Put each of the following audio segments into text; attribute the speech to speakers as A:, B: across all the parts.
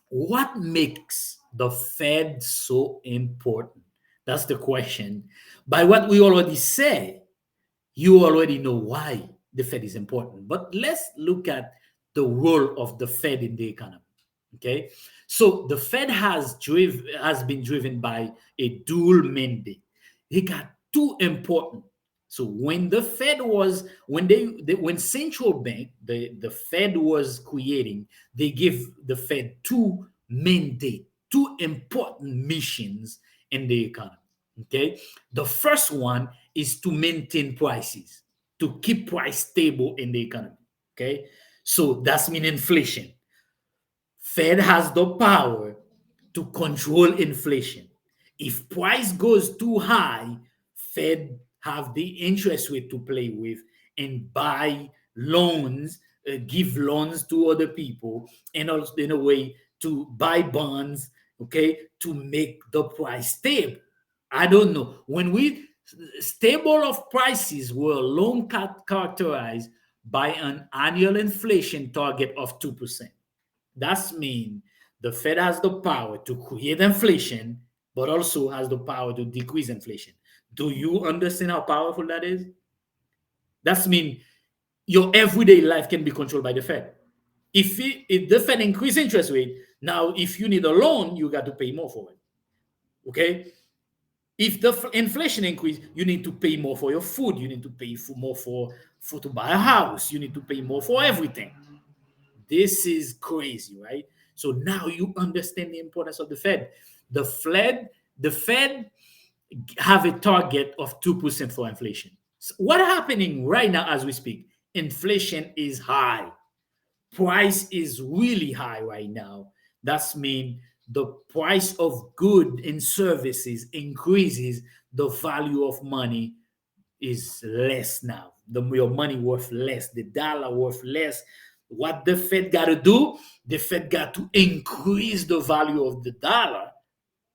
A: What makes the Fed so important? That's the question. By what we already say, you already know why the Fed is important. But let's look at the role of the Fed in the economy. Okay, so the Fed has been driven by a dual mandate. They got two important. So when the Fed was when central bank the Fed was creating, they give the Fed two mandate, two important missions in the economy. Okay, the first one is to maintain prices, to keep price stable in the economy. Okay, so that's mean inflation. Fed has the power to control inflation. If price goes too high, Fed have the interest rate to play with and buy loans, give loans to other people, and also in a way to buy bonds, okay, to make the price stable. I don't know. When we stable of prices were long characterized by an annual inflation target of 2%. That's mean the Fed has the power to create inflation, but also has the power to decrease inflation. Do you understand how powerful that is? That's mean your everyday life can be controlled by the Fed. If the Fed increase interest rate, now if you need a loan, you got to pay more for it. Okay. If the inflation increase, you need to pay more for your food. You need to pay for more for to buy a house. You need to pay more for everything. This is crazy, right? So now you understand the importance of the Fed. The Fed have a target of 2% for inflation. So what happening right now as we speak? Inflation is high. Price is really high right now. That's mean the price of good and services increases, the value of money is less now. Your money worth less, the dollar worth less. What the Fed got to do? The Fed got to increase the value of the dollar,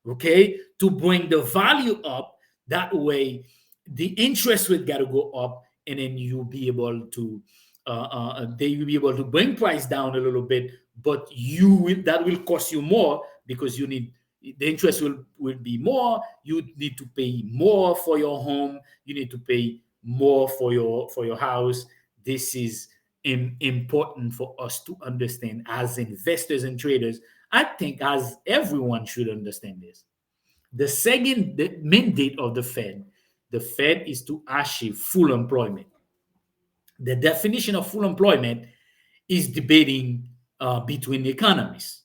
A: okay, to bring the value up. That way, the interest rate got to go up, and then you'll be able to, they will be able to bring price down a little bit, but that will cost you more because you need the interest will be more. You need to pay more for your home. You need to pay more for your house. This is important for us to understand as investors and traders. I think as everyone should understand this. The mandate of the Fed is to achieve full employment. The definition of full employment is debating between economists.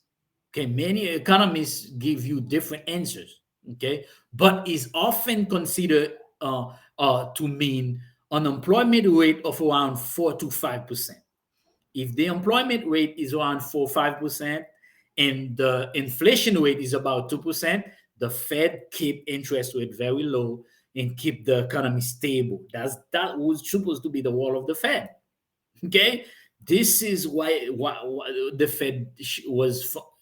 A: Okay, many economists give you different answers. Okay, but is often considered to mean an employment rate of around 4 to 5%. If the employment rate is around 4 5% and the inflation rate is about 2%, the Fed keep interest rate very low and keep the economy stable. That was supposed to be the role of the Fed. Okay, this is why the Fed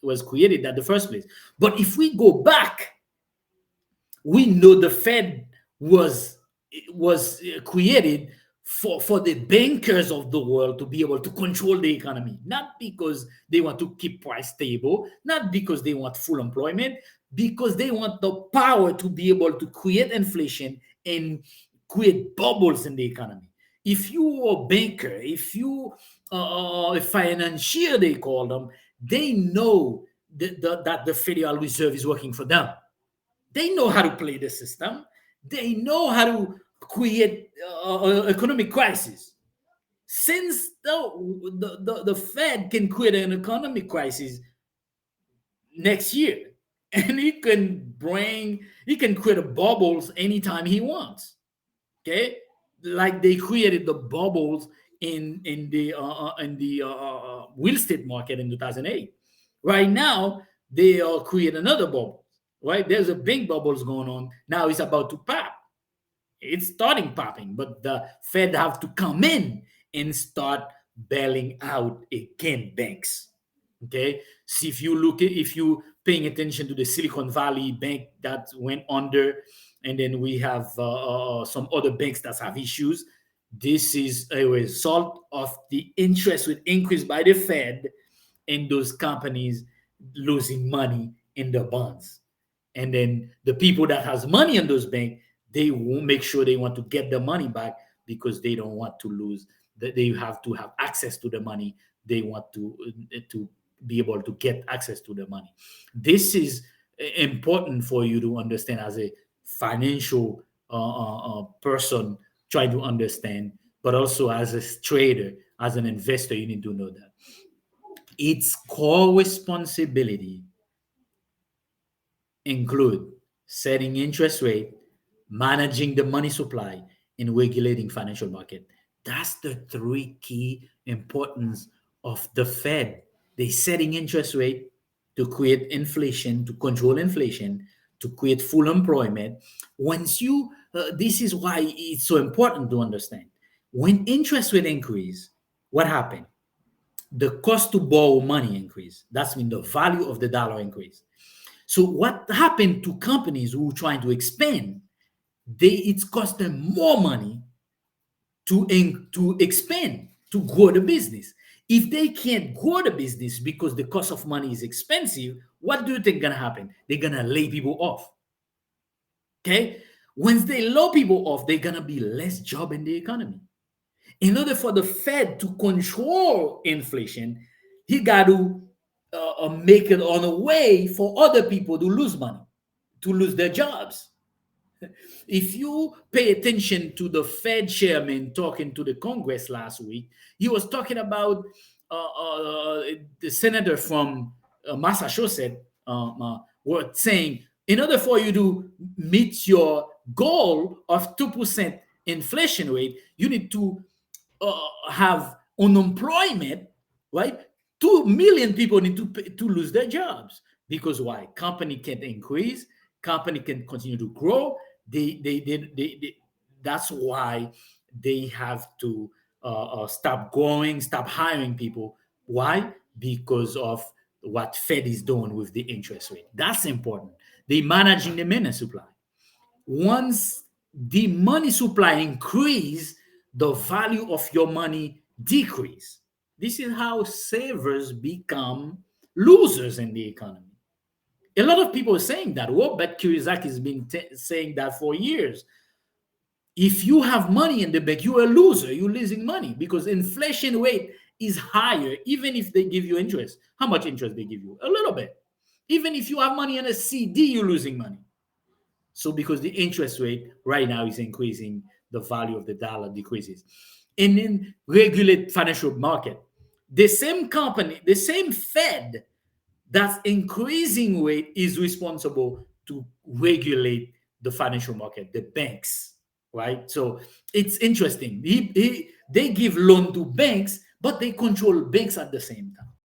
A: was created at the first place. But if we go back, we know the Fed was created for the bankers of the world to be able to control the economy, not because they want to keep price stable, not because they want full employment, because they want the power to be able to create inflation and create bubbles in the economy. If you are a banker, if you are a financier, they call them, they know that the Federal Reserve is working for them. They know how to play the system. They know how to create economic crisis. Since the Fed can create an economic crisis next year, and he can create a bubbles anytime he wants. Okay, like they created the bubbles in the real estate market in 2008. Right now, they are creating another bubble. Right, there's a big bubbles going on now. It's about to pop. It's starting popping, but the Fed have to come in and start bailing out again banks. Okay, see if you paying attention to the Silicon Valley Bank that went under, and then we have some other banks that have issues. This is a result of the interest rate increase by the Fed in those companies. losing money in the bonds. And then the people that has money in those banks, they will make sure they want to get the money back because they don't want to lose. They have to have access to the money. They want to be able to get access to the money. This is important for you to understand as a financial person trying to understand, but also as a trader, as an investor, you need to know that its core responsibility include setting interest rate, managing the money supply, and regulating financial market. That's the three key importance of the Fed. They setting interest rate to create inflation, to control inflation, to create full employment. Once you, this is why it's so important to understand. When interest rate increase, what happened? The cost to borrow money increase. That's mean the value of the dollar increase. So what happened to companies who are trying to expand? It's cost them more money to expand, to grow the business. If they can't grow the business because the cost of money is expensive, what do you think gonna happen? They're gonna lay people off. Okay? Once they lay people off, they're gonna be less job in the economy. In order for the Fed to control inflation, he got to make it on a way for other people to lose money, to lose their jobs. If you pay attention to the Fed chairman talking to the Congress last week, he was talking about the senator from Massachusetts were saying, in order for you to meet your goal of 2% inflation rate, you need to have unemployment, right? 2 million people need to lose their jobs because why? Company can't increase, company can continue to grow. They that's why they have to stop growing, stop hiring people. Why? Because of what Fed is doing with the interest rate. That's important. They managing the money supply. Once the money supply increase, the value of your money decrease. This is how savers become losers in the economy. A lot of people are saying that. Robert Kiyosaki has been saying that for years. If you have money in the bank, you're a loser. You're losing money because inflation rate is higher, even if they give you interest. How much interest they give you? A little bit. Even if you have money in a CD, you're losing money. So because the interest rate right now is increasing, the value of the dollar decreases. And then regulate financial market. The same company, the same Fed that's increasing rate is responsible to regulate the financial market, the banks, right? So it's interesting. They give loan to banks, but they control banks at the same time.